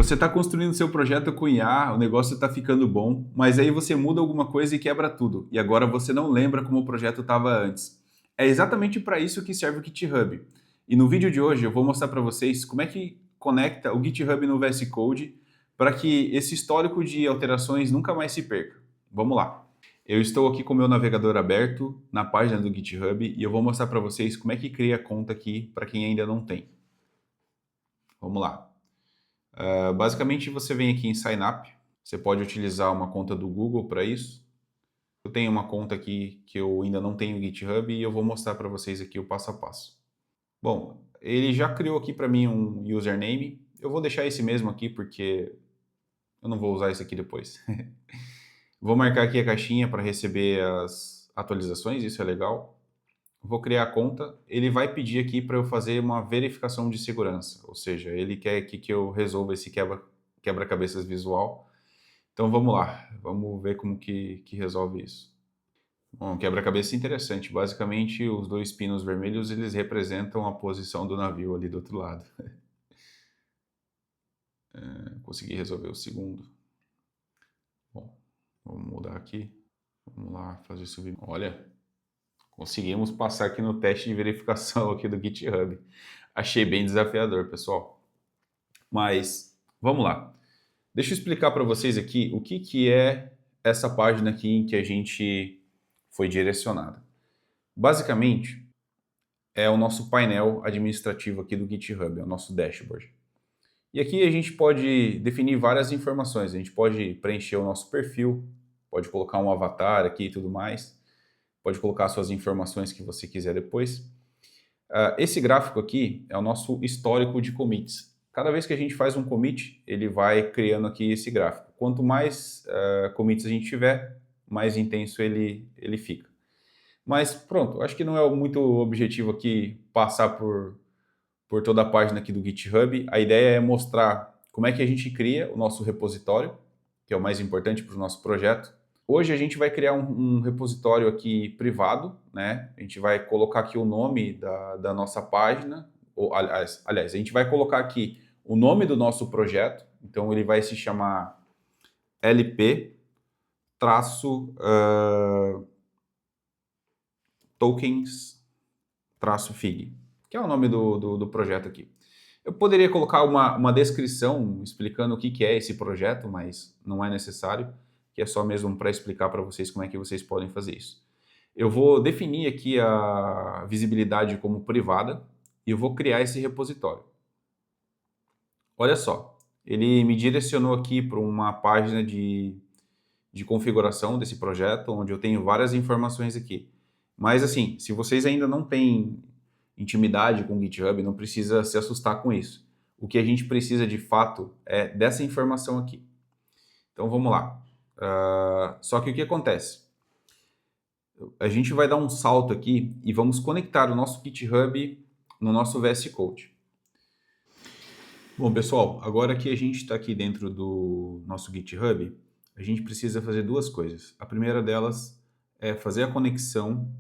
Você está construindo seu projeto com IA, o negócio está ficando bom, mas aí você muda alguma coisa e quebra tudo. E agora você não lembra como o projeto estava antes. É exatamente para isso que serve o GitHub. E no vídeo de hoje eu vou mostrar para vocês como é que conecta o GitHub no VS Code para que esse histórico de alterações nunca mais se perca. Vamos lá. Eu estou aqui com o meu navegador aberto na página do GitHub e eu vou mostrar para vocês como é que cria conta aqui para quem ainda não tem. Vamos lá. Basicamente, você vem aqui em Sign Up. Você pode utilizar uma conta do Google para isso. Eu tenho uma conta aqui que eu ainda não tenho GitHub e eu vou mostrar para vocês aqui o passo a passo. Bom, ele já criou aqui para mim um username. Eu vou deixar esse mesmo aqui porque eu não vou usar esse aqui depois. Vou marcar aqui a caixinha para receber as atualizações, isso é legal. Vou criar a conta. Ele vai pedir aqui para eu fazer uma verificação de segurança, ou seja, ele quer aqui que eu resolva esse quebra-cabeças visual. Então vamos lá, vamos ver como que resolve isso. Bom, quebra-cabeça interessante. Basicamente, os dois pinos vermelhos eles representam a posição do navio ali do outro lado. Consegui resolver o segundo. Bom, vamos mudar aqui. Vamos lá, fazer subir. Olha, conseguimos passar aqui no teste de verificação aqui do GitHub. Achei bem desafiador, pessoal. Mas vamos lá. Deixa eu explicar para vocês aqui o que é essa página aqui em que a gente foi direcionado. Basicamente, é o nosso painel administrativo aqui do GitHub, é o nosso dashboard. E aqui a gente pode definir várias informações. A gente pode preencher o nosso perfil, pode colocar um avatar aqui e tudo mais, pode colocar suas informações que você quiser depois. Esse gráfico aqui é o nosso histórico de commits. Cada vez que a gente faz um commit, ele vai criando aqui esse gráfico. Quanto mais commits a gente tiver, mais intenso ele fica. Mas pronto, acho que não é muito objetivo aqui passar por toda a página aqui do GitHub. A ideia é mostrar como é que a gente cria o nosso repositório, que é o mais importante para o nosso projeto. Hoje a gente vai criar um repositório aqui privado, né? A gente vai colocar aqui o nome da nossa página, ou, aliás, a gente vai colocar aqui o nome do nosso projeto, então ele vai se chamar LP tokens-fig, que é o nome do projeto aqui. Eu poderia colocar uma descrição explicando o que é esse projeto, mas não é necessário, que é só mesmo para explicar para vocês como é que vocês podem fazer isso. Eu vou definir aqui a visibilidade como privada e eu vou criar esse repositório. Olha só, ele me direcionou aqui para uma página de configuração desse projeto, onde eu tenho várias informações aqui. Mas assim, se vocês ainda não têm intimidade com o GitHub, não precisa se assustar com isso. O que a gente precisa de fato é dessa informação aqui. Então vamos lá. Só que o que acontece? A gente vai dar um salto aqui e vamos conectar o nosso GitHub no nosso VS Code. Bom, pessoal, agora que a gente está aqui dentro do nosso GitHub, a gente precisa fazer duas coisas. A primeira delas é fazer a conexão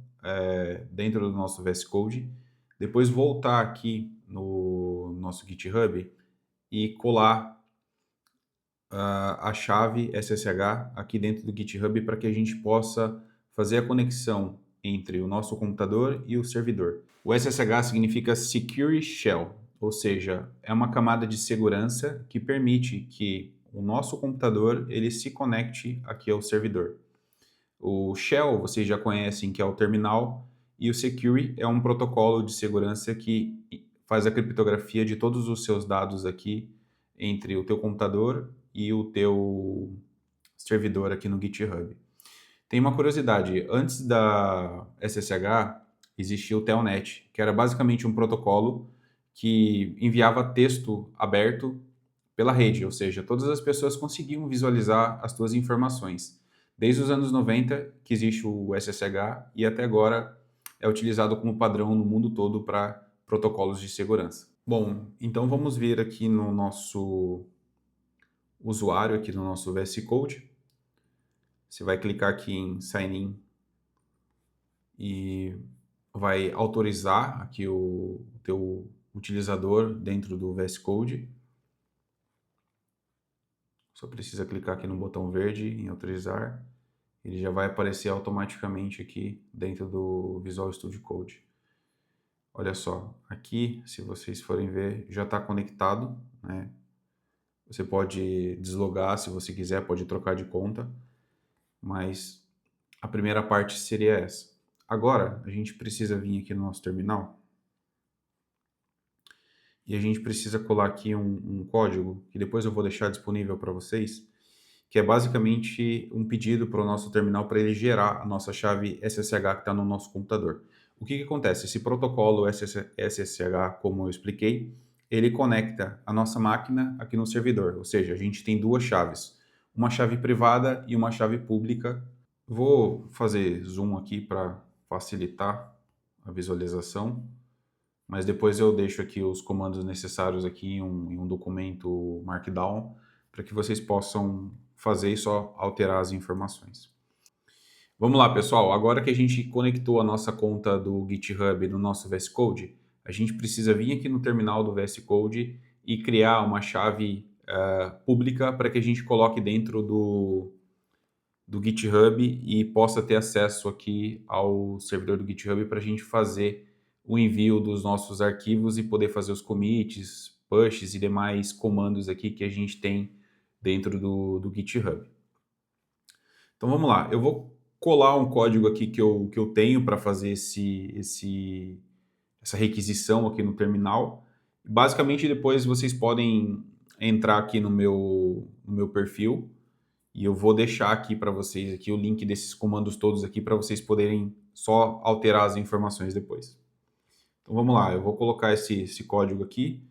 dentro do nosso VS Code, depois voltar aqui no nosso GitHub e colar a chave SSH aqui dentro do GitHub para que a gente possa fazer a conexão entre o nosso computador e o servidor. O SSH significa Secure Shell, ou seja, é uma camada de segurança que permite que o nosso computador ele se conecte aqui ao servidor. O Shell vocês já conhecem que é o terminal e o Secure é um protocolo de segurança que faz a criptografia de todos os seus dados aqui entre o teu computador e o teu servidor aqui no GitHub. Tem uma curiosidade, antes da SSH existia o Telnet, que era basicamente um protocolo que enviava texto aberto pela rede, ou seja, todas as pessoas conseguiam visualizar as suas informações. Desde os anos 90 que existe o SSH e até agora é utilizado como padrão no mundo todo para protocolos de segurança. Bom, então vamos ver aqui no nosso usuário, aqui no nosso VS Code. Você vai clicar aqui em Sign In e vai autorizar aqui o teu utilizador dentro do VS Code. Só precisa clicar aqui no botão verde em autorizar. Ele já vai aparecer automaticamente aqui dentro do Visual Studio Code. Olha só, aqui, se vocês forem ver, já está conectado, né? Você pode deslogar se você quiser, pode trocar de conta, mas a primeira parte seria essa. Agora, a gente precisa vir aqui no nosso terminal e a gente precisa colar aqui um código, que depois eu vou deixar disponível para vocês, que é basicamente um pedido para o nosso terminal para ele gerar a nossa chave SSH que está no nosso computador. O que acontece? Esse protocolo SSH, como eu expliquei, ele conecta a nossa máquina aqui no servidor, ou seja, a gente tem duas chaves, uma chave privada e uma chave pública. Vou fazer zoom aqui para facilitar a visualização, mas depois eu deixo aqui os comandos necessários aqui em um documento Markdown para que vocês possam fazer e só alterar as informações. Vamos lá, pessoal. Agora que a gente conectou a nossa conta do GitHub no nosso VS Code, a gente precisa vir aqui no terminal do VS Code e criar uma chave pública para que a gente coloque dentro do GitHub e possa ter acesso aqui ao servidor do GitHub para a gente fazer o envio dos nossos arquivos e poder fazer os commits, pushes e demais comandos aqui que a gente tem dentro do GitHub. Então vamos lá, eu vou colar um código aqui que eu tenho para fazer essa requisição aqui no terminal. Basicamente depois vocês podem entrar aqui no meu perfil e eu vou deixar aqui para vocês aqui o link desses comandos todos aqui para vocês poderem só alterar as informações depois. Então vamos lá, eu vou colocar esse código aqui.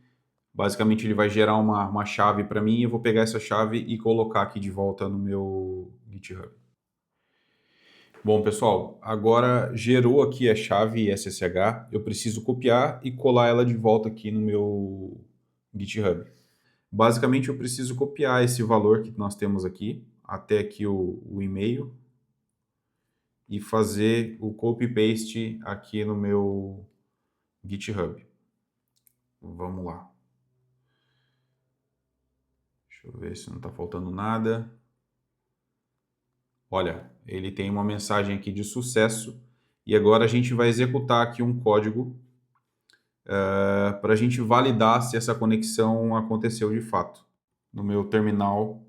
Basicamente ele vai gerar uma chave para mim e eu vou pegar essa chave e colocar aqui de volta no meu GitHub. Bom, pessoal, agora gerou aqui a chave SSH, eu preciso copiar e colar ela de volta aqui no meu GitHub. Basicamente eu preciso copiar esse valor que nós temos aqui, até aqui o e-mail, e fazer o copy-paste aqui no meu GitHub. Vamos lá. Deixa eu ver se não está faltando nada. Olha, ele tem uma mensagem aqui de sucesso e agora a gente vai executar aqui um código para a gente validar se essa conexão aconteceu de fato no meu terminal.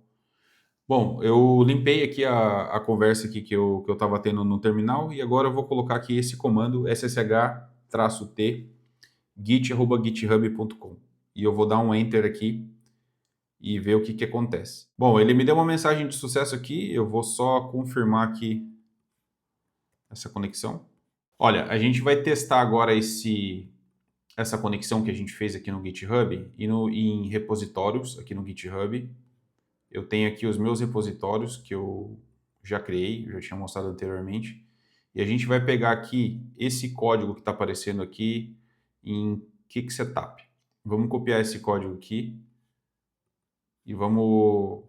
Bom, eu limpei aqui a conversa aqui que eu estava tendo no terminal e agora eu vou colocar aqui esse comando ssh-t git@github.com e eu vou dar um enter aqui e ver o que acontece. Bom, ele me deu uma mensagem de sucesso aqui, eu vou só confirmar aqui essa conexão. Olha, a gente vai testar agora essa conexão que a gente fez aqui no GitHub e em repositórios aqui no GitHub. Eu tenho aqui os meus repositórios que eu já criei, já tinha mostrado anteriormente. E a gente vai pegar aqui esse código que está aparecendo aqui em Kick Setup. Vamos copiar esse código aqui e vamos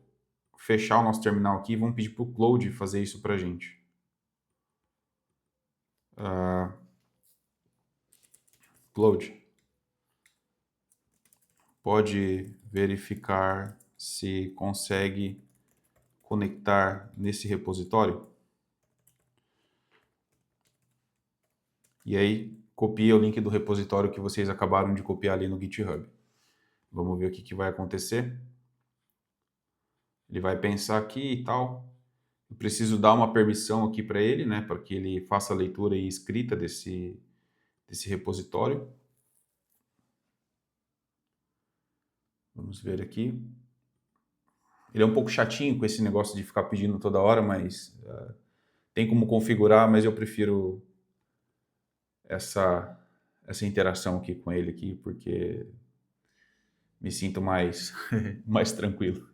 fechar o nosso terminal aqui e vamos pedir para o Cloud fazer isso para a gente. Cloud, pode verificar se consegue conectar nesse repositório? E aí, copia o link do repositório que vocês acabaram de copiar ali no GitHub. Vamos ver o que vai acontecer. Ele vai pensar aqui e tal. Eu preciso dar uma permissão aqui para ele, né, para que ele faça a leitura e escrita desse repositório. Vamos ver aqui. Ele é um pouco chatinho com esse negócio de ficar pedindo toda hora, mas tem como configurar, mas eu prefiro essa interação aqui com ele aqui, porque me sinto mais tranquilo.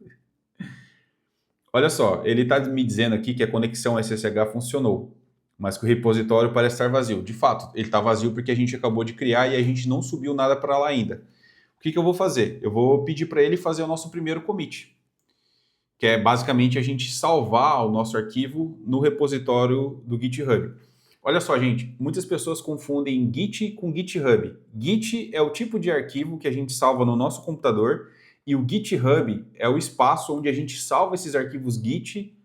Olha só, ele está me dizendo aqui que a conexão SSH funcionou, mas que o repositório parece estar vazio. De fato, ele está vazio porque a gente acabou de criar e a gente não subiu nada para lá ainda. O que eu vou fazer? Eu vou pedir para ele fazer o nosso primeiro commit, que é basicamente a gente salvar o nosso arquivo no repositório do GitHub. Olha só, gente, muitas pessoas confundem Git com GitHub. Git é o tipo de arquivo que a gente salva no nosso computador E o GitHub é o espaço onde a gente salva esses arquivos Git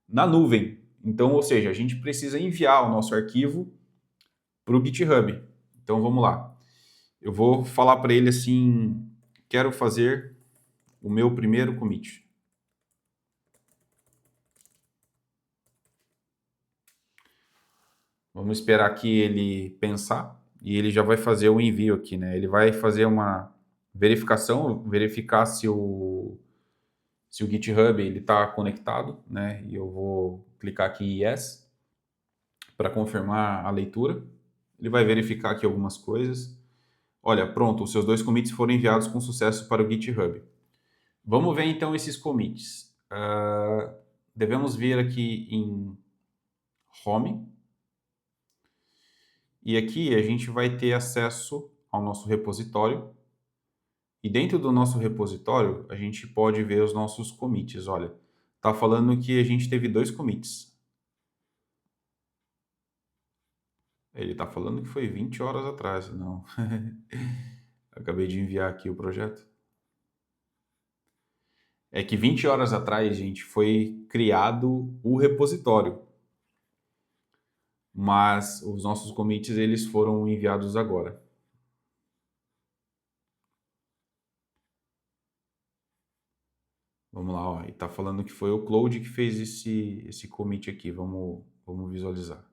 na nuvem. Então, ou seja, a gente precisa enviar o nosso arquivo para o GitHub. Então, vamos lá. Eu vou falar para ele assim, quero fazer o meu primeiro commit. Vamos esperar aqui ele pensar e ele já vai fazer o envio aqui, né? Ele vai fazer uma verificação, verificar se o GitHub ele está conectado, né? E eu vou clicar aqui em Yes para confirmar a leitura. Ele vai verificar aqui algumas coisas. Olha, pronto, os seus 2 commits foram enviados com sucesso para o GitHub. Vamos ver então esses commits. Devemos vir aqui em Home. E aqui a gente vai ter acesso ao nosso repositório. E dentro do nosso repositório, a gente pode ver os nossos commits. Olha, tá falando que a gente teve 2 commits. Ele tá falando que foi 20 horas atrás. Não. Acabei de enviar aqui o projeto. É que 20 horas atrás, gente, foi criado o repositório. Mas os nossos commits, eles foram enviados agora. Vamos lá, ó. E tá falando que foi o Claude que fez esse commit aqui. Vamos visualizar.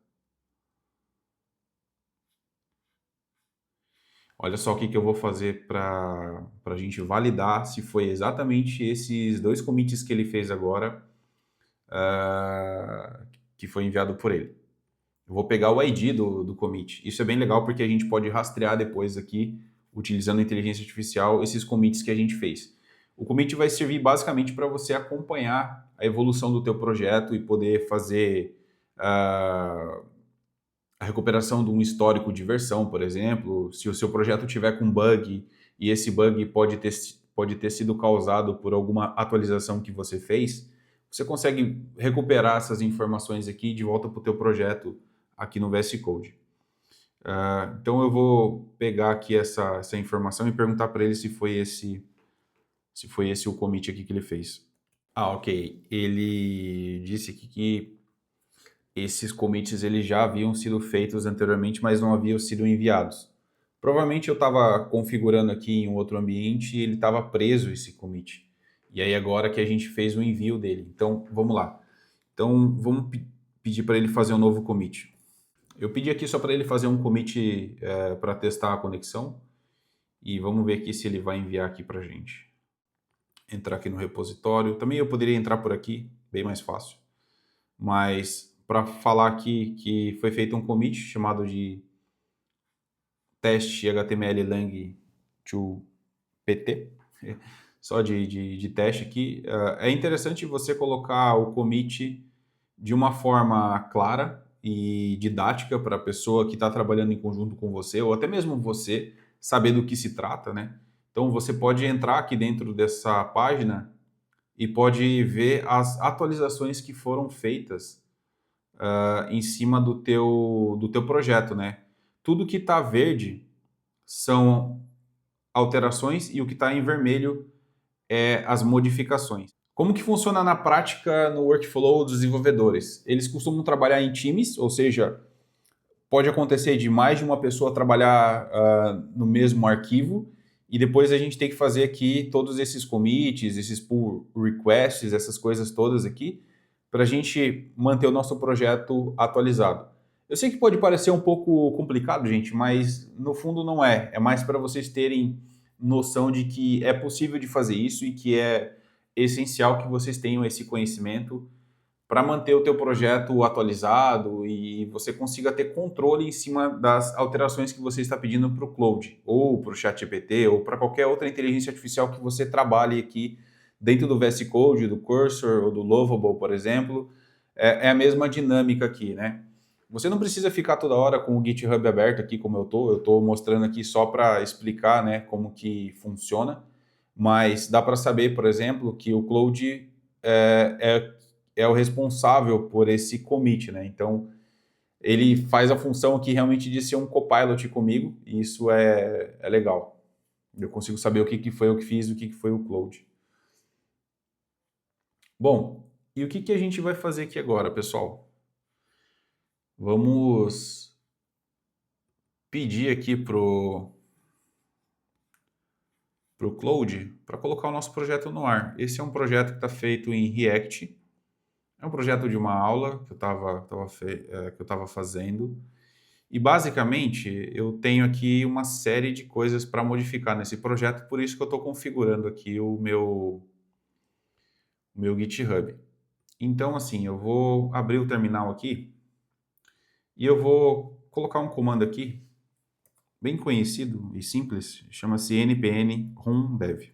Olha só o que eu vou fazer para a gente validar se foi exatamente esses 2 commits que ele fez agora que foi enviado por ele. Eu vou pegar o ID do commit. Isso é bem legal porque a gente pode rastrear depois aqui, utilizando a inteligência artificial, esses commits que a gente fez. O commit vai servir basicamente para você acompanhar a evolução do teu projeto e poder fazer a recuperação de um histórico de versão, por exemplo. Se o seu projeto tiver com bug e esse bug pode ter sido causado por alguma atualização que você fez, você consegue recuperar essas informações aqui de volta para o teu projeto aqui no VS Code. Então eu vou pegar aqui essa informação e perguntar para ele se foi esse o commit aqui que ele fez. Ok. Ele disse aqui que esses commits eles já haviam sido feitos anteriormente, mas não haviam sido enviados. Provavelmente eu estava configurando aqui em um outro ambiente e ele estava preso esse commit. E aí agora que a gente fez o envio dele. Então, vamos lá. Então, vamos pedir para ele fazer um novo commit. Eu pedi aqui só para ele fazer um commit para testar a conexão. E vamos ver aqui se ele vai enviar aqui para a gente. Entrar aqui no repositório. Também eu poderia entrar por aqui, bem mais fácil. Mas para falar aqui que foi feito um commit chamado de teste HTML lang to PT, só de teste aqui. É interessante você colocar o commit de uma forma clara e didática para a pessoa que está trabalhando em conjunto com você, ou até mesmo você saber do que se trata, né? Então você pode entrar aqui dentro dessa página e pode ver as atualizações que foram feitas em cima do teu projeto, né? Tudo que está verde são alterações e o que está em vermelho é as modificações. Como que funciona na prática no workflow dos desenvolvedores? Eles costumam trabalhar em times, ou seja, pode acontecer de mais de uma pessoa trabalhar no mesmo arquivo e depois a gente tem que fazer aqui todos esses commits, esses pull requests, essas coisas todas aqui, para a gente manter o nosso projeto atualizado. Eu sei que pode parecer um pouco complicado, gente, mas no fundo não é. É mais para vocês terem noção de que é possível de fazer isso e que é essencial que vocês tenham esse conhecimento para manter o teu projeto atualizado e você consiga ter controle em cima das alterações que você está pedindo para o Claude, ou para o ChatGPT, ou para qualquer outra inteligência artificial que você trabalhe aqui dentro do VS Code, do Cursor ou do Lovable, por exemplo. É a mesma dinâmica aqui, né? Você não precisa ficar toda hora com o GitHub aberto aqui como eu estou mostrando aqui só para explicar, né, como que funciona, mas dá para saber, por exemplo, que o Claude é o responsável por esse commit, né? Então, ele faz a função aqui realmente de ser um copilot comigo, e isso é legal. Eu consigo saber o que, que foi eu que fiz, o que, que foi o Cloud. Bom, e o que, que a gente vai fazer aqui agora, pessoal? Vamos pedir aqui pro Cloud para colocar o nosso projeto no ar. Esse é um projeto que está feito em React. É um projeto de uma aula que eu estava fazendo. E basicamente eu tenho aqui uma série de coisas para modificar nesse projeto, por isso que eu estou configurando aqui o meu GitHub. Então, assim, eu vou abrir o terminal aqui e eu vou colocar um comando aqui, bem conhecido e simples, chama-se npm run dev.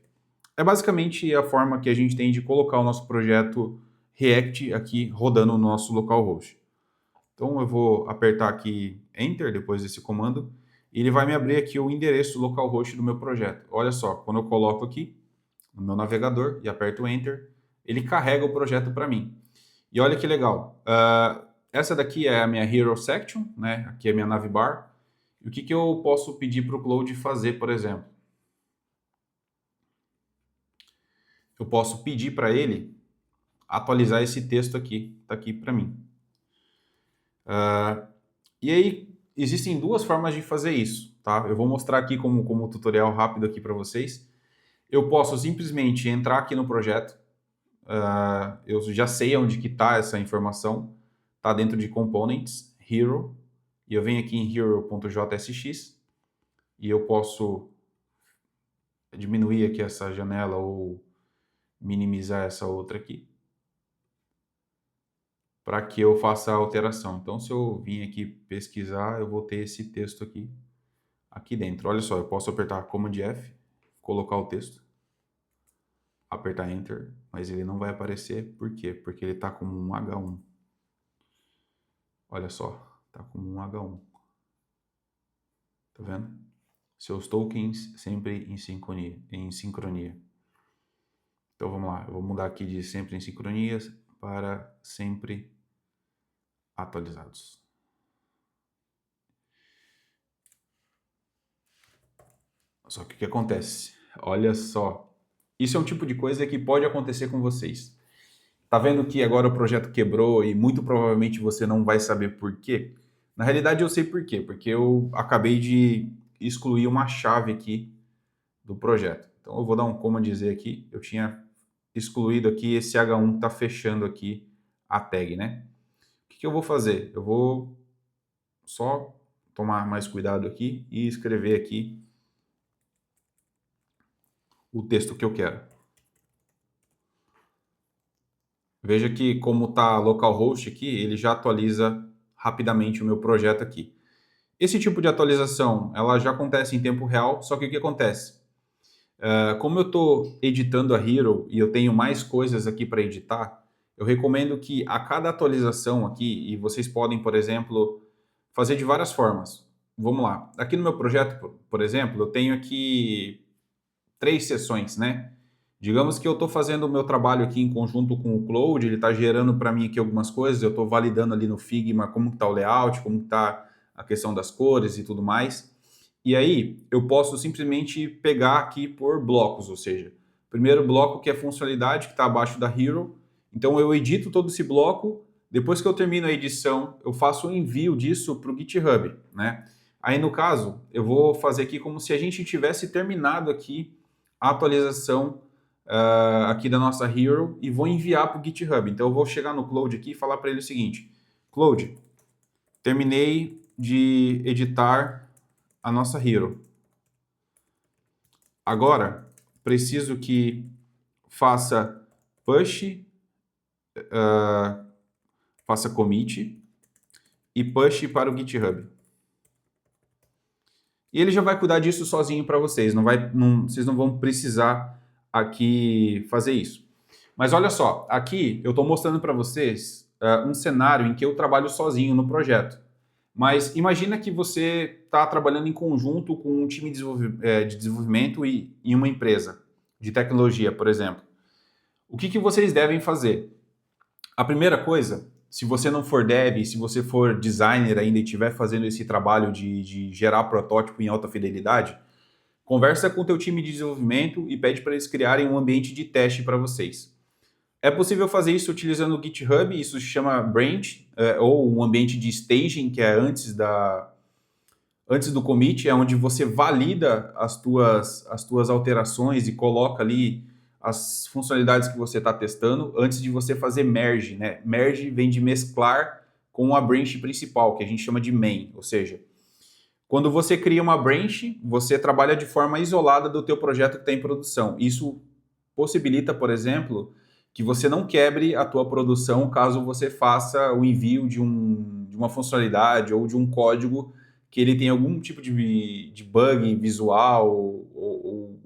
É basicamente a forma que a gente tem de colocar o nosso projeto React aqui rodando no nosso localhost. Então eu vou apertar aqui Enter depois desse comando e ele vai me abrir aqui o endereço localhost do meu projeto. Olha só, quando eu coloco aqui no meu navegador e aperto Enter, ele carrega o projeto para mim. E olha que legal, essa daqui é a minha Hero Section, né? Aqui é a minha navbar. E o que, que eu posso pedir para o Cloud fazer, por exemplo? Eu posso pedir para ele atualizar esse texto aqui, está aqui para mim. E aí, existem duas formas de fazer isso, tá? Eu vou mostrar aqui como tutorial rápido aqui para vocês. Eu posso simplesmente entrar aqui no projeto, eu já sei onde que está essa informação, está dentro de Components, Hero, e eu venho aqui em hero.jsx, e eu posso diminuir aqui essa janela ou minimizar essa outra aqui, para que eu faça a alteração. Então, se eu vim aqui pesquisar, eu vou ter esse texto aqui dentro. Olha só, eu posso apertar Command F, colocar o texto, apertar Enter, mas ele não vai aparecer. Por quê? Porque ele está como um H1. Olha só, está como um H1. Tá vendo? Seus tokens sempre em sincronia. Então vamos lá, eu vou mudar aqui de sempre em sincronias para sempre atualizados. Só que o que acontece? Olha só, isso é um tipo de coisa que pode acontecer com vocês. Tá vendo que agora o projeto quebrou e muito provavelmente você não vai saber por quê? Na realidade eu sei por quê, porque eu acabei de excluir uma chave aqui do projeto. Então eu vou dar um Command Z aqui, eu tinha excluído aqui esse H1 que está fechando aqui a tag, né? O que eu vou fazer? Eu vou só tomar mais cuidado aqui e escrever aqui o texto que eu quero. Veja que como está localhost aqui, ele já atualiza rapidamente o meu projeto aqui. Esse tipo de atualização, ela já acontece em tempo real, só que o que acontece? Como eu estou editando a Hero e eu tenho mais coisas aqui para editar, eu recomendo que a cada atualização aqui, e vocês podem, por exemplo, fazer de várias formas. Vamos lá. Aqui no meu projeto, por exemplo, eu tenho aqui 3 sessões, né? Digamos que eu estou fazendo o meu trabalho aqui em conjunto com o Cloud, ele está gerando para mim aqui algumas coisas, eu estou validando ali no Figma como está o layout, como está a questão das cores e tudo mais. E aí eu posso simplesmente pegar aqui por blocos, ou seja, primeiro bloco que é a funcionalidade que está abaixo da Hero, então eu edito todo esse bloco, depois que eu termino a edição, eu faço o envio disso para o GitHub, né? Aí no caso, eu vou fazer aqui como se a gente tivesse terminado aqui a atualização aqui da nossa Hero e vou enviar para o GitHub. Então eu vou chegar no Cloud aqui e falar para ele o seguinte: Cloud, terminei de editar a nossa Hero. Agora preciso que faça push, faça commit e push para o GitHub. E ele já vai cuidar disso sozinho para vocês. Vocês não vão precisar aqui fazer isso. Mas olha só, aqui eu estou mostrando para vocês um cenário em que eu trabalho sozinho no projeto. Mas imagina que você está trabalhando em conjunto com um time de desenvolvimento e uma empresa de tecnologia, por exemplo. O que vocês devem fazer? A primeira coisa, se você não for dev, se você for designer ainda e estiver fazendo esse trabalho de gerar protótipo em alta fidelidade, conversa com o teu time de desenvolvimento e pede para eles criarem um ambiente de teste para vocês. É possível fazer isso utilizando o GitHub, isso se chama Branch, ou um ambiente de staging, que é antes do commit, é onde você valida as tuas alterações e coloca ali as funcionalidades que você está testando antes de você fazer merge, né? Merge vem de mesclar com a branch principal, que a gente chama de main, ou seja, quando você cria uma branch, você trabalha de forma isolada do teu projeto que está em produção. Isso possibilita, por exemplo, que você não quebre a tua produção caso você faça o envio de uma funcionalidade ou de um código que ele tem algum tipo de bug visual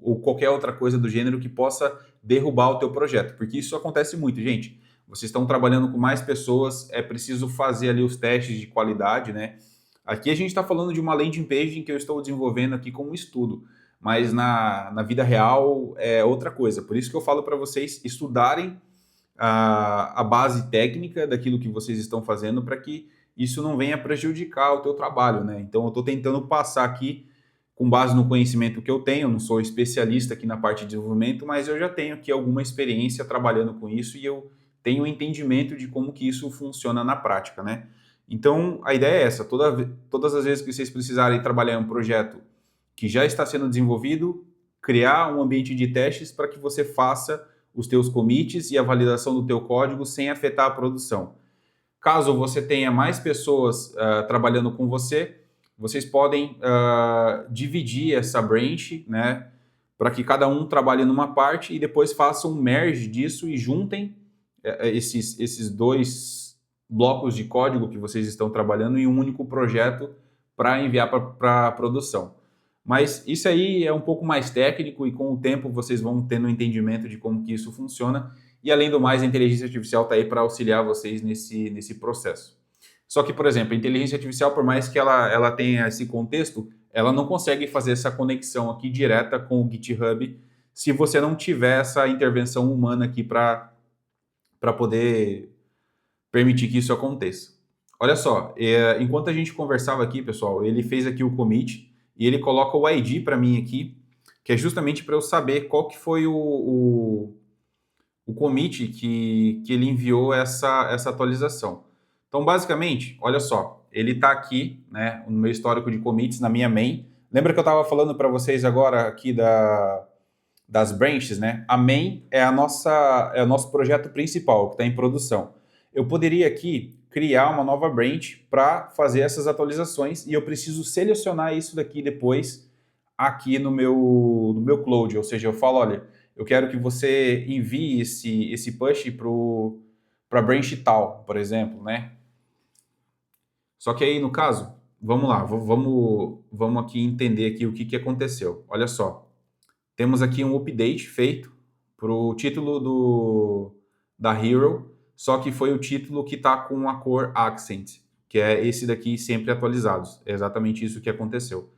ou qualquer outra coisa do gênero que possa derrubar o teu projeto, porque isso acontece muito, gente. Vocês estão trabalhando com mais pessoas, é preciso fazer ali os testes de qualidade, né? Aqui a gente está falando de uma landing page que eu estou desenvolvendo aqui como estudo, mas na vida real é outra coisa. Por isso que eu falo para vocês estudarem a base técnica daquilo que vocês estão fazendo para que isso não venha prejudicar o teu trabalho, né? Então eu estou tentando passar aqui com base no conhecimento que eu tenho, não sou especialista aqui na parte de desenvolvimento, mas eu já tenho aqui alguma experiência trabalhando com isso e eu tenho um entendimento de como que isso funciona na prática, né? Então, a ideia é essa, todas as vezes que vocês precisarem trabalhar em um projeto que já está sendo desenvolvido, criar um ambiente de testes para que você faça os teus commits e a validação do teu código sem afetar a produção. Caso você tenha mais pessoas trabalhando com você, vocês podem dividir essa branch, né, para que cada um trabalhe numa parte e depois façam um merge disso e juntem esses dois blocos de código que vocês estão trabalhando em um único projeto para enviar para a produção. Mas isso aí é um pouco mais técnico e com o tempo vocês vão tendo um entendimento de como que isso funciona. E além do mais, a inteligência artificial está aí para auxiliar vocês nesse processo. Só que, por exemplo, a inteligência artificial, por mais que ela tenha esse contexto, ela não consegue fazer essa conexão aqui direta com o GitHub se você não tiver essa intervenção humana aqui para poder permitir que isso aconteça. Olha só, enquanto a gente conversava aqui, pessoal, ele fez aqui o commit e ele coloca o ID para mim aqui, que é justamente para eu saber qual que foi o commit que ele enviou essa atualização. Então, basicamente, olha só, ele está aqui, né, no meu histórico de commits, na minha main. Lembra que eu estava falando para vocês agora aqui das branches, né? A main é o nosso projeto principal, que está em produção. Eu poderia aqui criar uma nova branch para fazer essas atualizações e eu preciso selecionar isso daqui depois aqui no meu Cloud, ou seja, eu falo, olha, eu quero que você envie esse push para branch tal, por exemplo, né? Só que aí, no caso, vamos lá, vamos aqui entender aqui o que aconteceu. Olha só, temos aqui um update feito para o título da Hero, só que foi o título que está com a cor Accent, que é esse daqui sempre atualizados. É exatamente isso que aconteceu.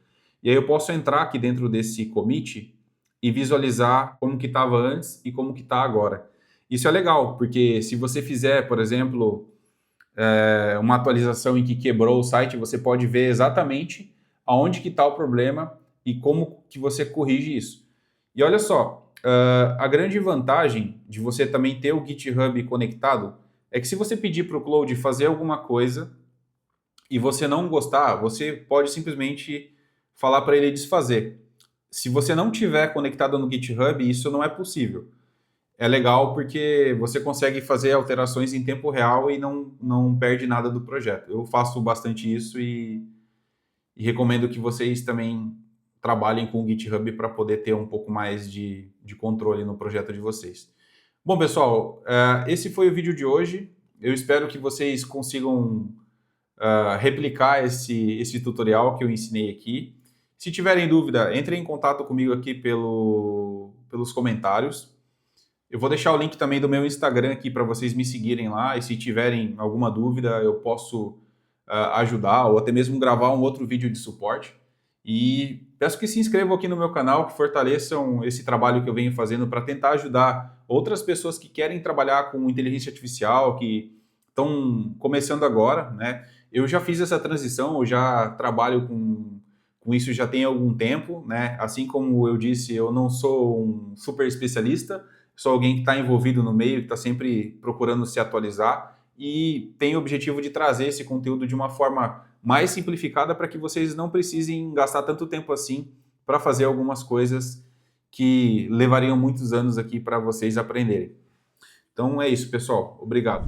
E aí eu posso entrar aqui dentro desse commit e visualizar como que estava antes e como que está agora. Isso é legal, porque se você fizer, por exemplo, uma atualização em que quebrou o site, você pode ver exatamente aonde que está o problema e como que você corrige isso. E olha só, a grande vantagem de você também ter o GitHub conectado é que se você pedir para o Cloud fazer alguma coisa e você não gostar, você pode simplesmente falar para ele desfazer. Se você não tiver conectado no GitHub, isso não é possível. É legal porque você consegue fazer alterações em tempo real e não perde nada do projeto. Eu faço bastante isso e recomendo que vocês também trabalhem com o GitHub para poder ter um pouco mais de controle no projeto de vocês. Bom, pessoal, esse foi o vídeo de hoje. Eu espero que vocês consigam replicar esse tutorial que eu ensinei aqui. Se tiverem dúvida, entrem em contato comigo aqui pelos comentários. Eu vou deixar o link também do meu Instagram aqui para vocês me seguirem lá. E se tiverem alguma dúvida, eu posso ajudar ou até mesmo gravar um outro vídeo de suporte. E peço que se inscrevam aqui no meu canal, que fortaleçam esse trabalho que eu venho fazendo para tentar ajudar outras pessoas que querem trabalhar com inteligência artificial, que estão começando agora, né? Eu já fiz essa transição, eu já trabalho com com isso já tem algum tempo, né? Assim como eu disse, eu não sou um super especialista, sou alguém que está envolvido no meio, que está sempre procurando se atualizar e tem o objetivo de trazer esse conteúdo de uma forma mais simplificada para que vocês não precisem gastar tanto tempo assim para fazer algumas coisas que levariam muitos anos aqui para vocês aprenderem. Então é isso, pessoal. Obrigado.